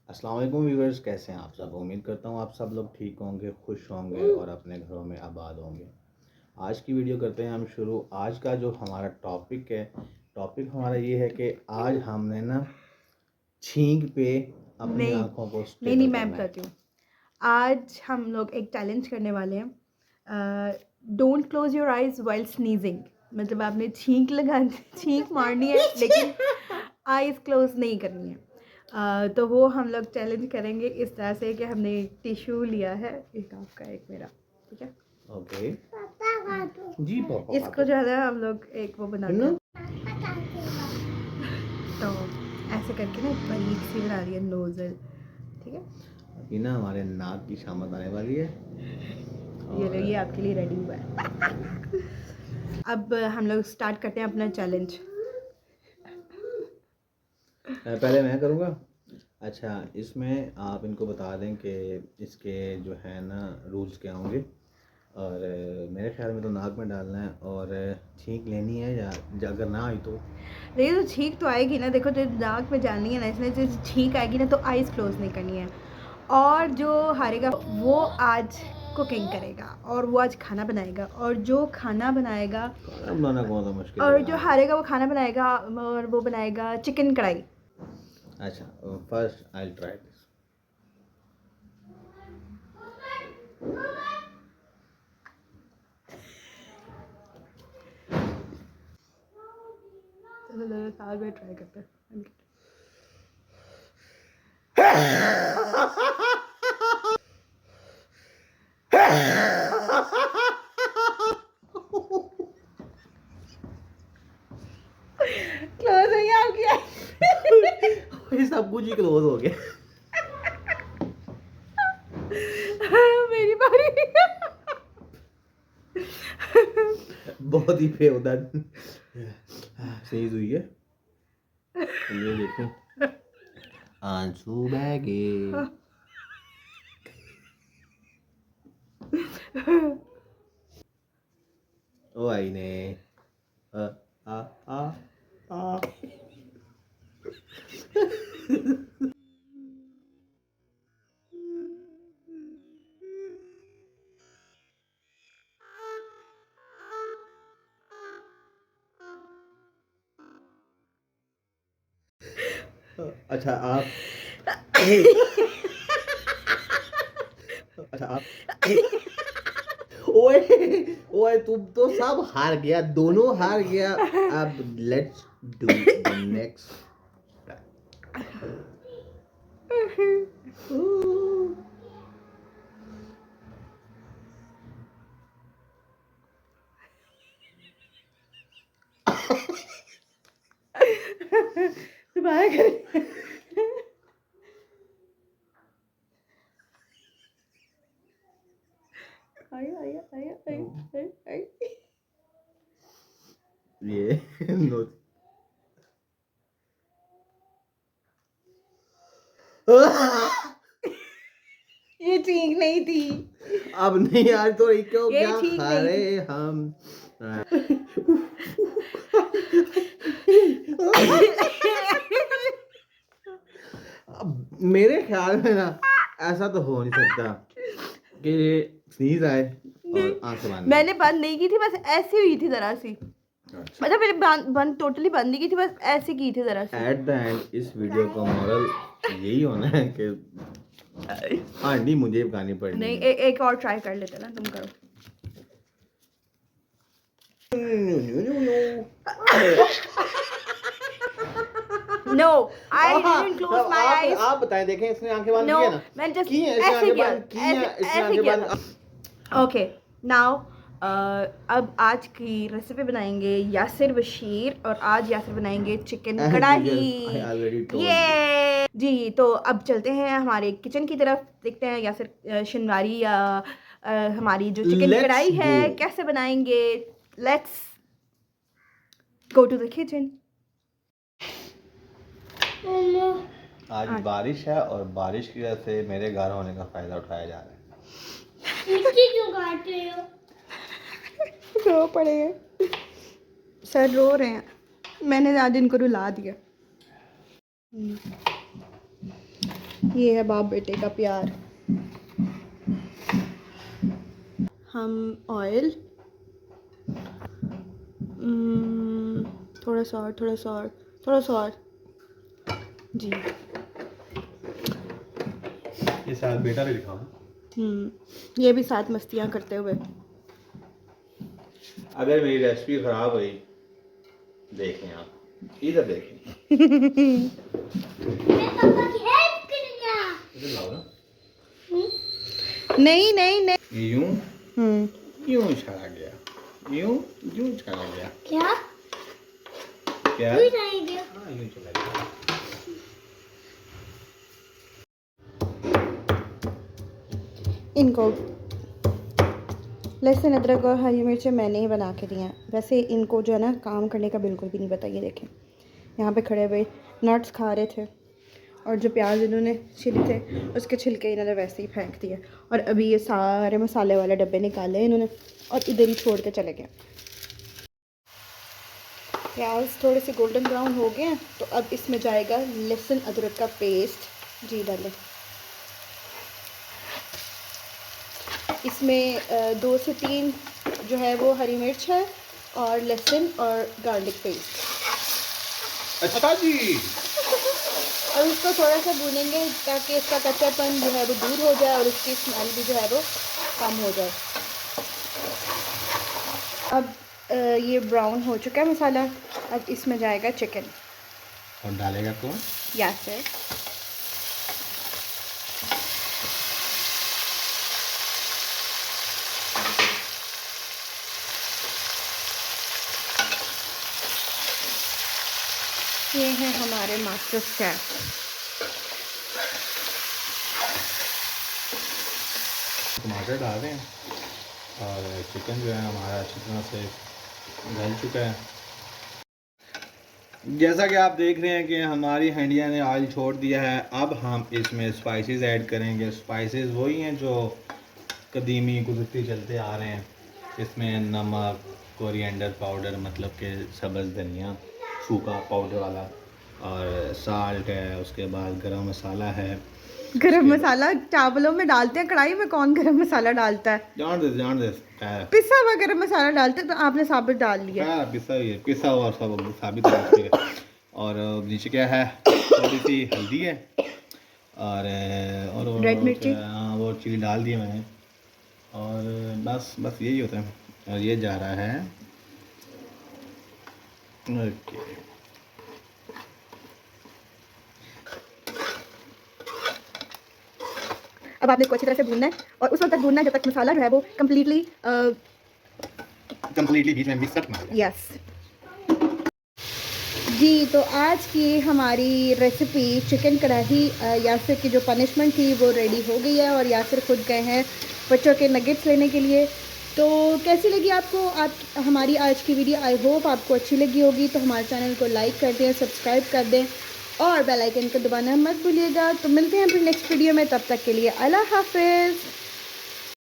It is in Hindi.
अस्सलाम वालेकुम व्यूअर्स, कैसे हैं आप सब। उम्मीद करता हूँ आप सब लोग ठीक होंगे, खुश होंगे और अपने घरों में आबाद होंगे। आज की वीडियो करते हैं हम शुरू। आज का जो हमारा टॉपिक है, टॉपिक हमारा ये है कि आज हमने ना छींक पे अपनी नहीं आंखों को नहीं नहीं स्टेबल मैं करना है। बताती हूँ। आज हम लोग एक चैलेंज करने वाले हैं। Don't close your eyes while sneezing. मतलब आपने छींक मारनी है लेकिन आइज़ क्लोज नहीं करनी है। तो वो हम लोग चैलेंज करेंगे इस तरह से कि हमने एक टिश्यू लिया है, एक आपका एक मेरा, ठीक है। ओके जी पापा इसको जो है ना हम लोग एक वो बनाते हैं, तो ऐसे करके ना एक बारीक सी बना रही है नोजल, ठीक है। अभी ना हमारे नाक की शामत आने वाली है ये आपके लिए रेडी हुआ है। अब हम लोग स्टार्ट करते हैं अपना चैलेंज। पहले मैं करूँगा। अच्छा, इसमें आप इनको बता दें कि इसके जो है ना रूल्स क्या होंगे। और मेरे ख्याल में तो नाक में डालना है और छींक लेनी है, या अगर ना आई तो देखिए तो छींक तो आएगी ना, देखो जो नाक में जानी है ना, इसमें जो छींक आएगी ना तो आइज़ क्लोज नहीं करनी है। और जो हारेगा वो आज कुकिंग करेगा और वो आज खाना बनाएगा, और जो खाना बनाएगा खाना बनाना कौन सा मुश्किल है और जो यार। हारेगा वो खाना बनाएगा, और वो बनाएगा चिकन कढ़ाई। अच्छा, फर्स्ट आई ट्राई दिस। चलो साथ में ट्राई करते हैं। क्लोज है आपकी। सब कुछ ही क्लोज हो गया। मेरी बारी। बहुत ही बेहुदा सही हुई है। ये देखो, आंसू बहगे। ओ आई ने आ आ आ आ अच्छा आप अच्छा आप ओए ओए, तुम तो सब हार गया, दोनों हार गया। अब लेट्स डू द नेक्स्ट। दोबारा करें। आया आया आया आया आया। ये नो। ये ठीक नहीं थी। अब नहीं यार, तो ये क्यों, ये क्या ठीक खा नहीं रहे थी। हम। अब मेरे ख्याल में ना ऐसा तो हो नहीं सकता कि स्नीज आए और आंखें बंद हो। मैंने बंद नहीं की थी, बस ऐसी हुई थी जरा सी। अच्छा, मतलब मैंने बंद टोटली बंद नहीं की थी, बस ऐसे की थी जरा सी। एट द एंड इस वीडियो का मॉरल यही होना है कि आंटी मुझे पकानी पड़नी नहीं, है। एक और ट्राई कर लेते ना, तुम करो। No, I didn't close my eyes. आप बताएं, देखें इसने आंखें बंद नो, की है ना। मैंने जस्ट की है इसने ऐसे आंखें किया, बंद की है, इसने ऐसे आंखें किया बंद। था। ओके, नाउ अब आज की रेसिपी बनाएंगे यासिर बशीर, और आज यासिर बनाएंगे चिकन As usual, I कढ़ाई। already told you. ये जी, तो अब चलते हैं हमारे किचन की तरफ, देखते हैं यासिर शिनवारी या हमारी जो चिकन Let's कढ़ाई है go. कैसे बनाएंगे। Let's go to the kitchen. आज आज बारिश है और बारिश की वजह से मेरे घर होने का फायदा उठाया जा रहा है। रो पड़े हैं सर, रो रहे हैं, मैंने आज इनको रुला दिया। ये है बाप बेटे का प्यार। हम ऑयल थोड़ा सा और, थोड़ा सा और, थोड़ा सा और जी। ये साथ बेटा भी लिखा ये भी साथ मस्तियाँ करते हुए। अगर मेरी रेसिपी खराब हुई, देखें आप, इधर देखें। इधर लाओ ना। नहीं नहीं नहीं। यूं यूं चला गया, यूं यूं चला गया। क्या क्या? यूं चला गया? हाँ, यूं चला गया। इनको लहसुन अदरक और हरी मिर्चें मैंने ही बना के दी हैं। वैसे इनको जो है ना काम करने का बिल्कुल भी नहीं पता। ये देखें, यहाँ पे खड़े हुए नट्स खा रहे थे और जो प्याज इन्होंने छिले थे उसके छिलके इन्होंने वैसे ही फेंक दिए। और अभी ये सारे मसाले वाले डब्बे निकाले इन्होंने और इधर ही छोड़ के चले गए। प्याज थोड़े से गोल्डन ब्राउन हो गए हैं तो अब इसमें जाएगा लहसुन अदरक का पेस्ट। जी डालें। इसमें 2 से 3 जो है वो हरी मिर्च है और लहसुन और गार्लिक पेस्ट। अच्छा जी। और इसको थोड़ा सा भूनेंगे ताकि इसका कच्चापन जो है वो दूर हो जाए और उसकी स्मेल भी जो है वो कम हो जाए। अब ये ब्राउन हो चुका है मसाला। अब इसमें जाएगा चिकन। और डालेगा कौन? यासिर। ये हैं हमारे मास्टर शेफ। टमाटर डाल रहे हैं और चिकन जो है हमारा अच्छी तरह से गल चुका है। जैसा कि आप देख रहे हैं कि हमारी हंडिया ने ऑयल छोड़ दिया है। अब हम इसमें स्पाइसेस ऐड करेंगे। स्पाइसेस वही हैं जो कदीमी गुज़रती चलते आ रहे हैं। इसमें नमक, कोरिएंडर पाउडर मतलब कि सब्ज़ धनिया सूखा पाउडर वाला, और साल्ट है, उसके बाद गरम मसाला है। गरम मसाला चावलों में डालते हैं, कढ़ाई में कौन गरम मसाला डालता है? जान दे पिसा हुआ गरम मसाला डालते हैं तो आपने साबित डाल लिया। पिसा हुआ सब साबित है। और नीचे क्या है, थोड़ी सी हल्दी है और रेड मिर्ची। हाँ, वो चिली डाल दी मैंने। और बस यही होता है। और ये जा रहा है ओके। अब आपने इसको अच्छी तरह से भूनना है और उस वक्त तक भूनना है जब तक मसाला जो है वो कम्प्लीटली बीच में मिक्स करना है। यस जी। तो आज की हमारी रेसिपी चिकन कढ़ाई यासिर की जो पनिशमेंट थी वो रेडी हो गई है और यासिर खुद गए हैं बच्चों के नगेट्स लेने के लिए। तो कैसी लगी आपको हमारी आज की वीडियो? आई होप आपको अच्छी लगी होगी। तो हमारे चैनल को लाइक कर दें, सब्सक्राइब कर दें और बेल आइकन को दबाना मत भूलिएगा। तो मिलते हैं फिर नेक्स्ट वीडियो में, तब तक के लिए अल्लाह हाफिज़।